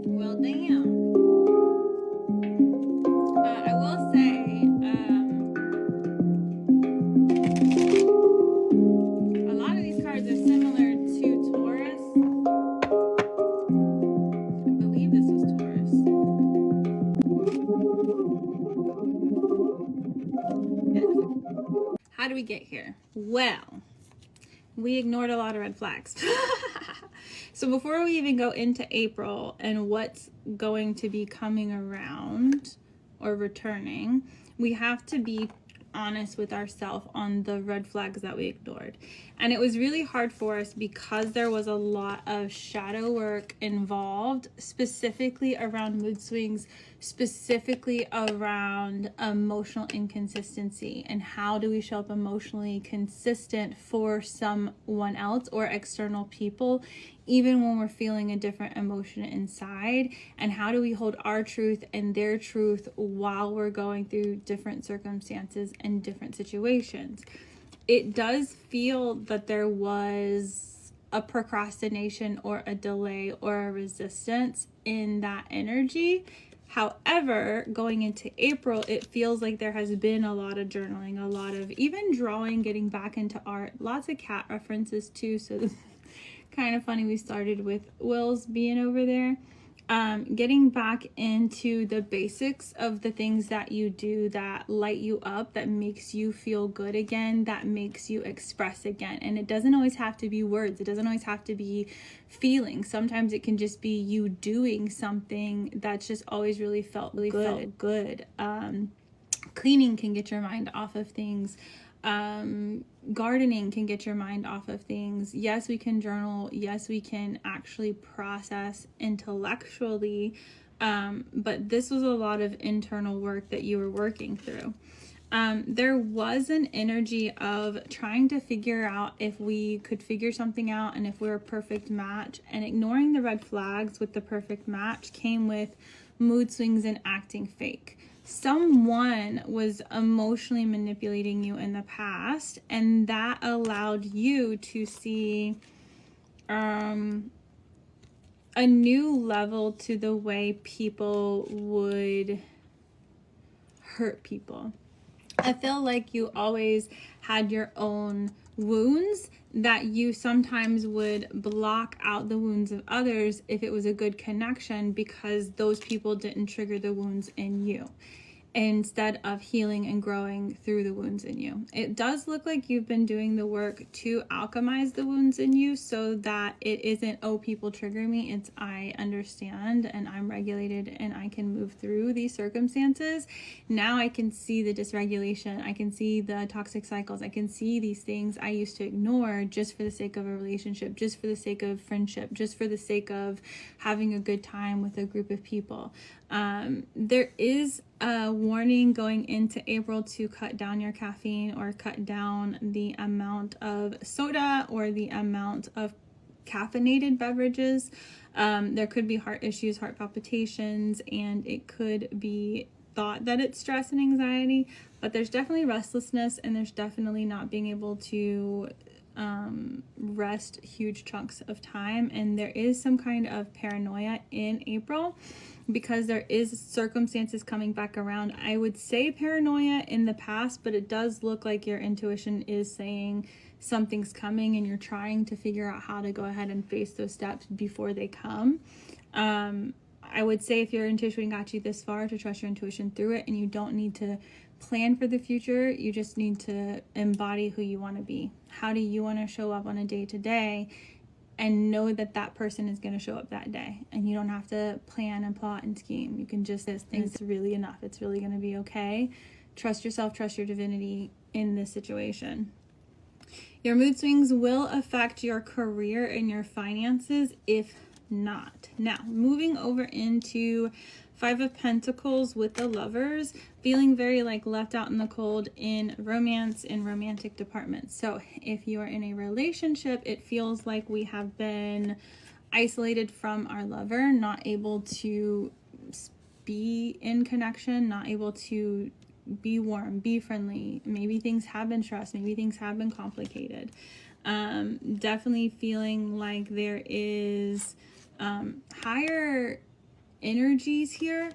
Well, damn. I will say, a lot of these cards are similar to Taurus. I believe this was Taurus. How do we get here? Well, we ignored a lot of red flags. So before we even go into April and what's going to be coming around or returning, we have to be honest with ourselves on the red flags that we ignored. And it was really hard for us because there was a lot of shadow work involved, specifically around mood swings, specifically around emotional inconsistency, and how do we show up emotionally consistent for someone else or external people, even when we're feeling a different emotion inside, and how do we hold our truth and their truth while we're going through different circumstances and different situations. It does feel that there was a procrastination or a delay or a resistance in that energy. However, going into April, it feels like there has been a lot of journaling, a lot of even drawing, getting back into art, lots of cat references too. So this is kind of funny. We started with Will's being over there. Getting back into the basics of the things that you do that light you up, that makes you feel good again, that makes you express again. And it doesn't always have to be words. It doesn't always have to be feelings. Sometimes it can just be you doing something that's just always really felt good. Cleaning can get your mind off of things. Gardening can get your mind off of things. Yes, we can journal. Yes, we can actually process intellectually. But this was a lot of internal work that you were working through. There was an energy of trying to figure out if we could figure something out and if we're a perfect match, and ignoring the red flags with the perfect match came with mood swings and acting fake. Someone was emotionally manipulating you in the past, and that allowed you to see a new level to the way people would hurt people. I feel like you always had your own wounds that you sometimes would block out the wounds of others if it was a good connection, because those people didn't trigger the wounds in you, instead of healing and growing through the wounds in you. It does look like you've been doing the work to alchemize the wounds in you so that it isn't, oh, people trigger me. It's, I understand and I'm regulated and I can move through these circumstances. Now I can see the dysregulation. I can see the toxic cycles. I can see these things I used to ignore just for the sake of a relationship, just for the sake of friendship, just for the sake of having a good time with a group of people. There is a warning going into April to cut down your caffeine or cut down the amount of soda or the amount of caffeinated beverages. There could be heart issues, heart palpitations, and it could be thought that it's stress and anxiety, but there's definitely restlessness, and there's definitely not being able to rest huge chunks of time. And there is some kind of paranoia in April because there is circumstances coming back around. I would say paranoia in the past, but it does look like your intuition is saying something's coming and you're trying to figure out how to go ahead and face those steps before they come. I would say if your intuition got you this far, to trust your intuition through it, and you don't need to plan for the future. You just need to embody who you want to be. How do you want to show up on a day-to-day, and know that that person is going to show up that day, and you don't have to plan and plot and scheme. You can just, this thing's really enough. It's really going to be okay. Trust yourself, trust your divinity in this situation. Your mood swings will affect your career and your finances if not. Now, moving over into Five of Pentacles with the Lovers, feeling very like left out in the cold in romance, in romantic departments. So if you are in a relationship, it feels like we have been isolated from our lover, not able to be in connection, not able to be warm, be friendly. Maybe things have been stressed, maybe things have been complicated. Definitely feeling like there is higher energies here,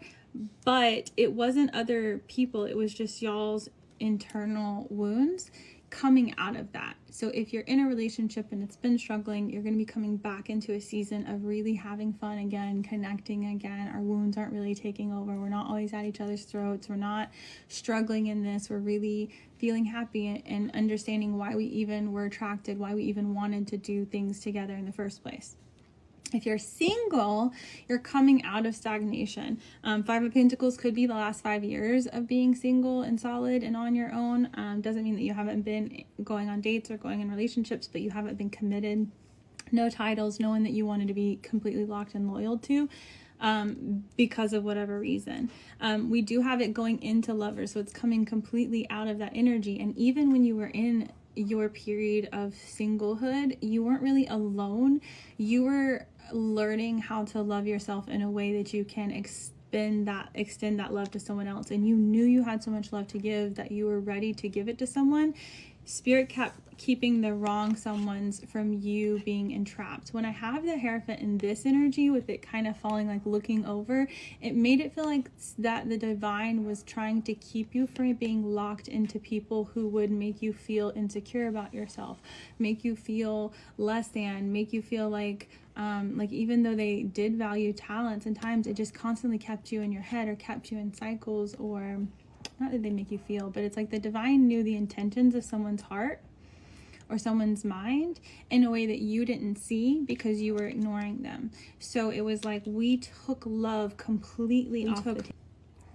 but it wasn't other people, it was just y'all's internal wounds coming out of that. So if you're in a relationship and it's been struggling, you're going to be coming back into a season of really having fun again, connecting again. Our wounds aren't really taking over. We're not always at each other's throats. We're not struggling in this. We're really feeling happy and understanding why we even were attracted, why we even wanted to do things together in the first place. If you're single, you're coming out of stagnation. Five of Pentacles could be the last 5 years of being single and solid and on your own. Doesn't mean that you haven't been going on dates or going in relationships, but you haven't been committed. No titles, no one that you wanted to be completely locked and loyal to because of whatever reason. We do have it going into Lovers, so it's coming completely out of that energy. And even when you were in your period of singlehood, you weren't really alone. You were learning how to love yourself in a way that you can extend that love to someone else, and you knew you had so much love to give that you were ready to give it to someone. Spirit kept keeping the wrong someone's from you being entrapped. When I have the Hierophant in this energy with it kind of falling, like looking over, it made it feel like that the divine was trying to keep you from being locked into people who would make you feel insecure about yourself, make you feel less than, make you feel like even though they did value talents, and times it just constantly kept you in your head or kept you in cycles, or not that they make you feel, but it's like the divine knew the intentions of someone's heart or someone's mind in a way that you didn't see because you were ignoring them. So it was like we took love completely off the table,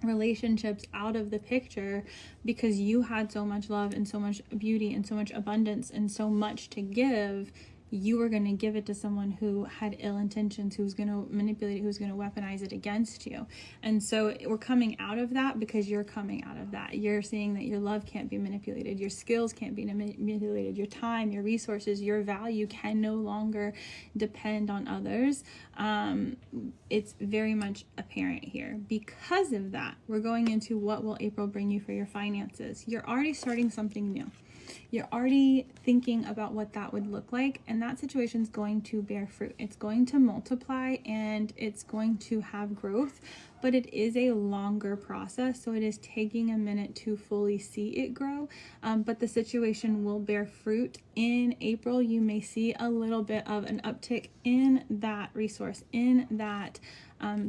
relationships out of the picture, because you had so much love and so much beauty and so much abundance and so much to give. You were going to give it to someone who had ill intentions, who was going to manipulate it, who was going to weaponize it against you. And so we're coming out of that because you're coming out of that. You're seeing that your love can't be manipulated. Your skills can't be manipulated. Your time, your resources, your value can no longer depend on others. It's very much apparent here. Because of that, we're going into what will April bring you for your finances. You're already starting something new. You're already thinking about what that would look like, and that situation is going to bear fruit. It's going to multiply and it's going to have growth, but it is a longer process, so it is taking a minute to fully see it grow. But the situation will bear fruit. In April, you may see a little bit of an uptick in that resource, in that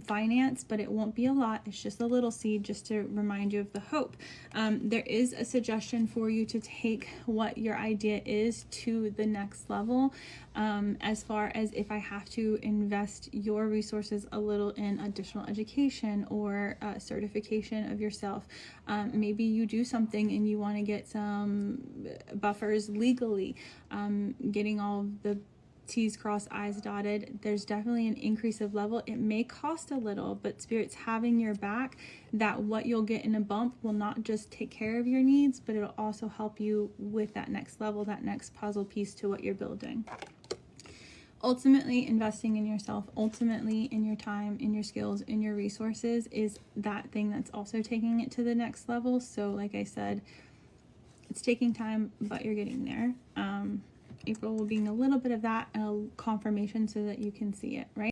finance, but it won't be a lot. It's just a little seed just to remind you of the hope. There is a suggestion for you to take what your idea is to the next level, as far as if I have to invest your resources a little in additional education or certification of yourself. Maybe you do something and you want to get some buffers legally, getting all of the T's crossed, I's dotted. There's definitely an increase of level. It may cost a little, but Spirit's having your back, that what you'll get in a bump will not just take care of your needs, but it'll also help you with that next level, that next puzzle piece to what you're building. Ultimately, investing in yourself, ultimately in your time, in your skills, in your resources is that thing that's also taking it to the next level. So like I said, it's taking time, but you're getting there. April will be a little bit of that, and a confirmation so that you can see it, right?